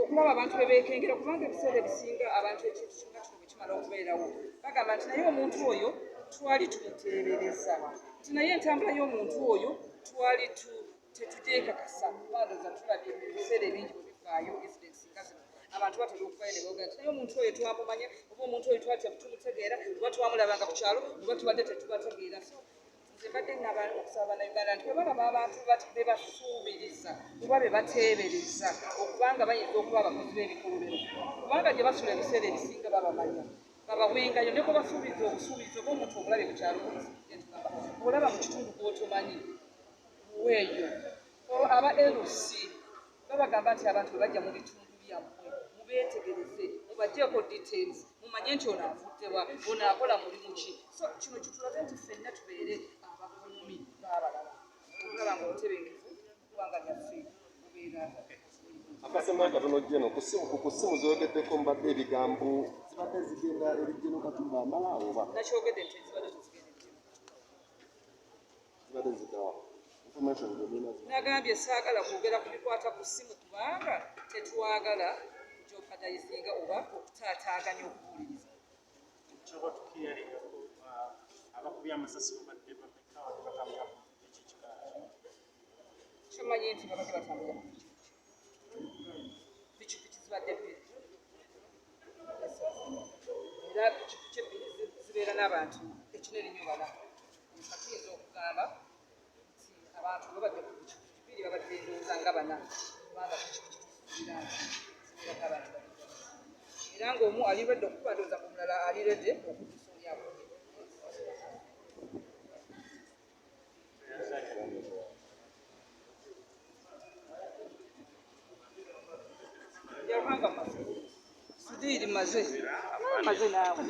okulaba abantu bebeekengera kubanga ebiseera ebisinga abantu ekintu kimu kino bwe kimala okubeerawo bagamba nti naye omuntu oyo twali tumuteebereza nti naye entambula y'omuntu oyo twali tetugyekakasa kubanga tulabye ebiseera ebingi bwe bivaayo evidence nga zino abantu batera okuvayo ne boogera nti naye omuntu oyo twamumanya oba omuntu oyo twali tumutegeera oba twamulabanga ku kyalo oba tubadde tetubategeera nze mbadde nnaba okusaba bannayuganda nti bwe balaba abantu be basuubiriza oba be bateebereza okubanga bayinza okuba abakozi b'ebikolobero kubanga gye basula ebiseera ebisinga babamanya babawengayo ne bwe basuubiza obusuubizi oba omuntu obulabe ku kyalo olaba mu kitundu gw'otomanyi weeyo aba LC babagamba nti abantu bwe bajja mu bitundu byammwe mubeetegereze mubagyeko details mumanye nti ono avuddewa ono akola mulimu ki so kino kitulaze nti ffenna tubeere abakuumi b'abalala okulaba nga obutebenkevu kubanga lyaffe bubeera akasema katono jeno ku ssimu zogeddeko mbadde ebigambo zibadde zigenda eri Jeno Katumba amala oba nakyogedde nti zibadde zibadde zigawa nagambye saagala kwogera ku bikwata ku ssimu kubanga tetwagala jopadayizinga oba okutaataaganya okubuuliriza kyoba tukiyalinako abakubi amasasi babadde bameka batambula ekikikala kyomanyi nti babadde batambula pikipiki zibadde bbiri era pikipiki ebbiri zibeera n'abantu ekinene nnyo bana akiyinza okugamba nti abantu babadde ku pikipiki bbiri babadde ndowooza nga bana kubanga pikipiki zibeera zibeerako abantu era ng'omu ali redde okuba ndowooza ng'omulala ali redde okuddusa oli abuge yabanga maze sudiiri maze naawe